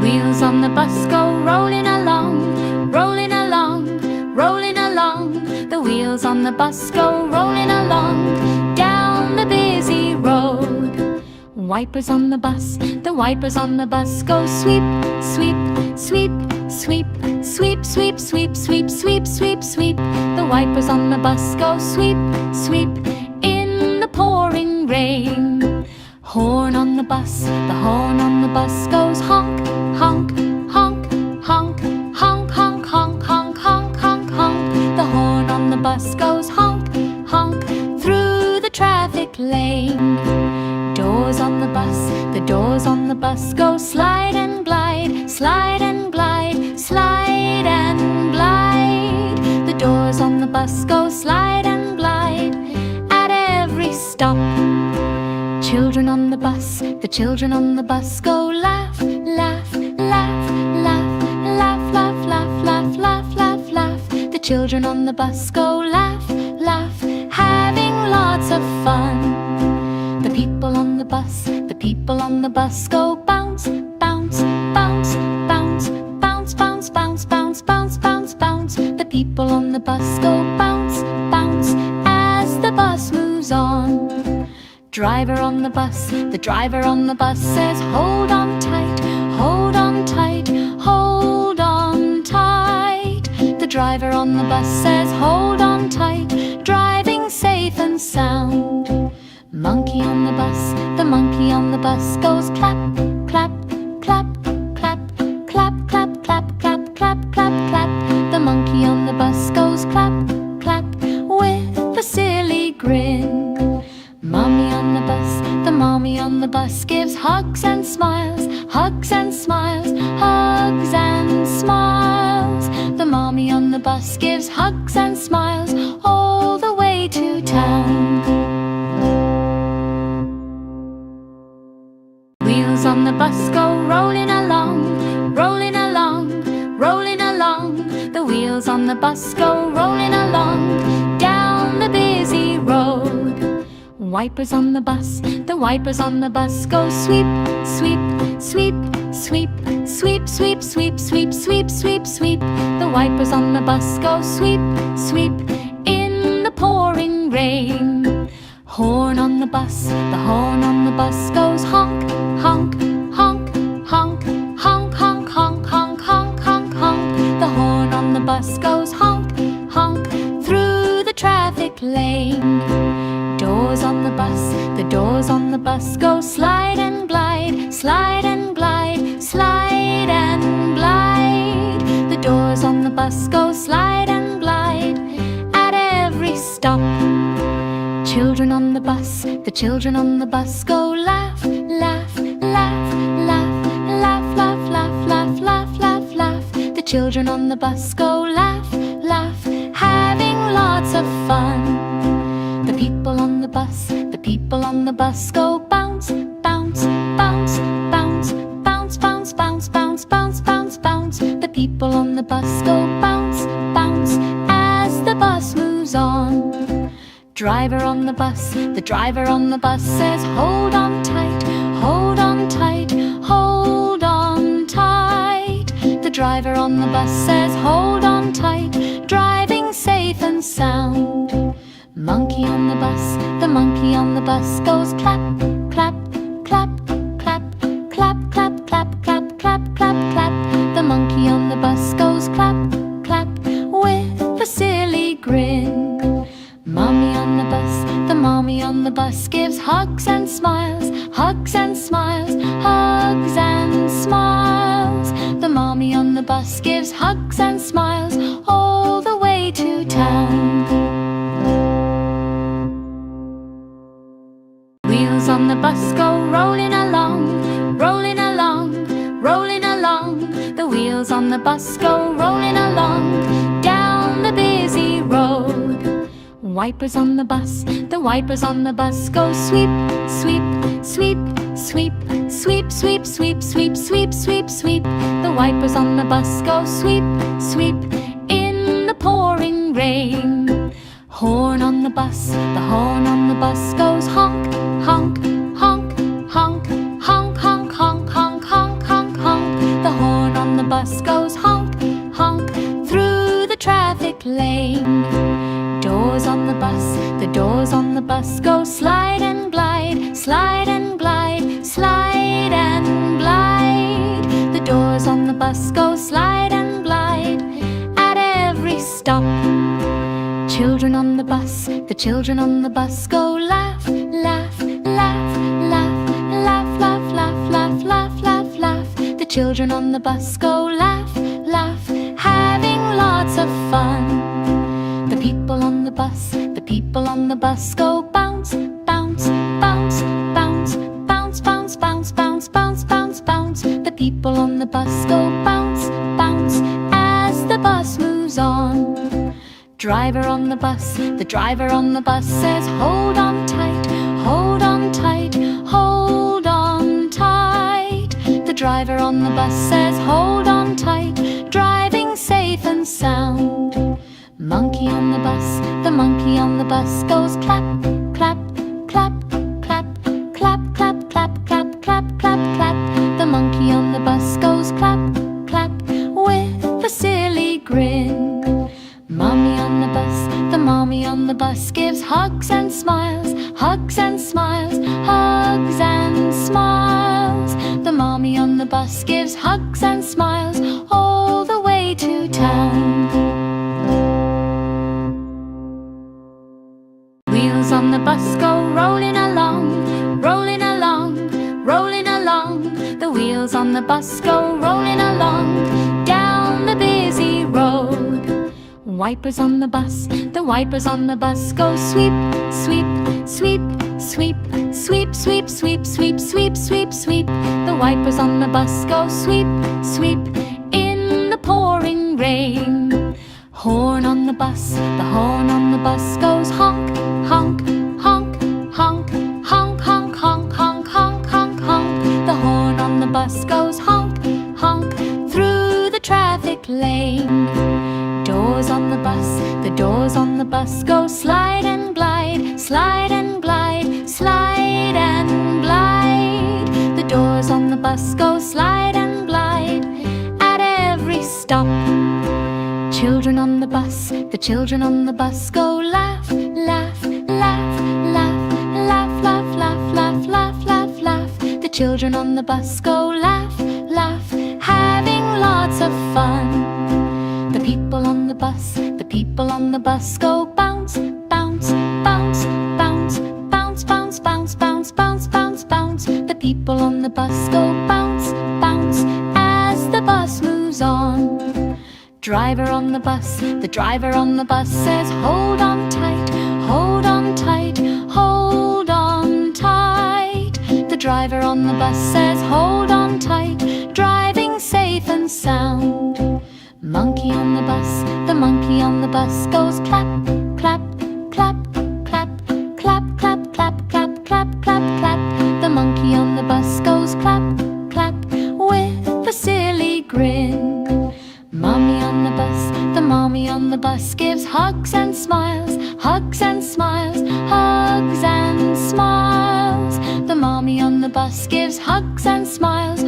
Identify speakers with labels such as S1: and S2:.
S1: Wheels on the bus go rolling along, rolling along, rolling along. The wheels on the bus go rolling along down the busy road. Wipers on the bus, the wipers on the bus go sweep, sweep, sweep, sweep, sweep, sweep, sweep, sweep, sweep, sweep, sweep. The wipers on the bus go sweep, sweep in the pouring rain. Horn on the bus, the horn on the bus goes honk, honk, honk, honk, honk, honk, honk, honk, honk, honk, honk. The horn on the bus goes honk, honk through the traffic lane. Doors on the bus, the doors on the bus go slide and glide, slide and glide, slide and glide. The doors on the bus go slide and glide at every stop. Children on the bus, the children on the bus go laugh, laugh, laugh, laugh, laugh, laugh, laugh, laugh, laugh, laugh, laugh. The children on the bus go laugh, laugh, having lots of fun. The people on the bus, the people on the bus go bounce, bounce, bounce, bounce, bounce, bounce, bounce, bounce, bounce, bounce, bounce. The people on the bus go bounce, bounce as the bus moves on. Driver on the bus, the driver on the bus says hold on tight, hold on tight, hold on tight. The driver on the bus says hold on tight, driving safe and sound. Monkey on the bus, the monkey on the bus goes clap, clap, clap, clap, clap, clap, clap, clap, clap, clap, clap. The monkey on the bus goes clap, clap with a silly grin. Mommy on the bus, the mommy on the bus gives hugs and smiles, hugs and smiles, hugs and smiles. The mommy on the bus gives hugs and smiles all the way to town. Wheels on the bus go rolling along, rolling along, rolling along. The wheels on the bus go rolling along down the busy road. Wipers on the bus, the wipers on the bus go sweep, sweep, sweep, sweep, sweep, sweep, sweep, sweep, sweep, sweep, sweep. The wipers on the bus go sweep, sweep in the pouring rain. Horn on the bus, the horn on the bus goes honk, honk, honk, honk, honk, honk, honk, honk, honk, honk, honk. The horn on the bus goes honk, honk through the traffic lane. Doors on the bus, the doors on the bus go slide and glide, slide and glide, slide and glide. The doors on the bus go slide and glide at every stop. Children on the bus, the children on the bus go laugh, laugh, laugh, laugh, laugh, laugh, laugh, laugh, laugh, laugh, laugh. The children on the bus go laugh, laugh, having lots of fun. The people on the bus, the people on the bus go bounce, bounce, bounce, bounce, bounce, bounce, bounce, bounce, bounce, bounce, bounce. The people on the bus go bounce, bounce as the bus moves on. Driver on the bus, the driver on the bus says hold on tight, hold on tight, hold on tight. The driver on the bus says hold on tight, driving safe and sound. Monkey on the bus, the monkey on the bus goes clap, clap, clap, clap, clap, clap, clap, clap, clap, clap, clap. The monkey on the bus goes clap, clap with a silly grin. Mommy on the bus, the mommy on the bus gives hugs and smiles, hugs and smiles, hugs and smiles. The mommy on the bus gives hugs and smiles all the way to town. Wheels on the bus go rolling along, rolling along, rolling along. The wheels on the bus go rolling along down the busy road. Wipers on the bus, the wipers on the bus go sweep, sweep, sweep, sweep, sweep, sweep, sweep, sweep, sweep, sweep, sweep. The wipers on the bus go sweep, sweep in the pouring rain. Horn on the bus, the horn on the bus goes honk, honk, honk, honk, honk, honk, honk, honk, honk, honk, honk. The on the bus goes honk, honk through the traffic lane. Doors on the bus, the doors on the bus go slide and glide, slide and glide, slide and glide. The doors on the bus go slide and glide at every stop. Children on the bus, the children on the bus go laugh, laugh, laugh, laugh, laugh, laugh, laugh, laugh, laugh, laugh, laugh. The children on the bus go laugh, laugh, having lots of fun. The people on the bus, the people on the bus go bounce, bounce, bounce, bounce, bounce, bounce, bounce, bounce, bounce, bounce, bounce. The people on the bus go bounce, bounce as the bus moves on. Driver on the bus, the driver on the bus says hold on tight, hold on tight, hold on tight. The driver on the bus says hold on tight, driving safe and sound. Monkey on the bus, the monkey on the bus goes clap, clap, clap, clap, clap, clap, clap, clap, clap, clap, clap. The monkey on the bus goes clap, clap with a silly grin. Mommy on the bus, the mommy on the bus gives hugs and smiles, hugs and smiles, hugs and smiles. The mommy on the bus gives hugs and smiles all the way to town. Wheels on the bus go rolling along, rolling along, rolling along. The wheels on the bus go rolling along down the busy road. Wipers on the bus, the wipers on the bus go sweep, sweep, sweep, sweep, sweep, sweep, sweep, sweep, sweep, sweep, sweep. The wipers on the bus go sweep, sweep in the pouring rain. Horn on the bus, the horn on the bus goes honk, honk, honk, honk, honk, honk, honk, honk, honk, honk, honk. The horn on the bus goes honk, honk through the traffic lane. Doors on the bus, the doors on the bus go slide and glide, slide and glide, slide and glide. The doors on the bus go slide and glide at every stop. Children on the bus, the children on the bus go laugh, laugh, laugh, laugh, laugh, laugh, laugh, laugh, laugh, laugh, laugh. The children on the bus go laugh, laugh, having lots of fun. The people on the bus, the people on the bus go bounce, bounce, bounce, bounce, bounce, bounce, bounce, bounce, bounce, bounce, bounce. The people on the bus go bounce, bounce as the bus moves on. Driver on the bus, the driver on the bus says hold on tight, hold on tight, hold on tight. The driver on the bus says hold on tight, driving safe and sound. Monkey on the bus, the monkey on the bus goes clap, clap, clap, clap, clap, clap, clap, clap, clap, clap, clap. The monkey on the bus goes clap, clap with a silly grin. Mommy on the bus, the mommy on the bus gives hugs and smiles, hugs and smiles, hugs and smiles. The mommy on the bus gives hugs and smiles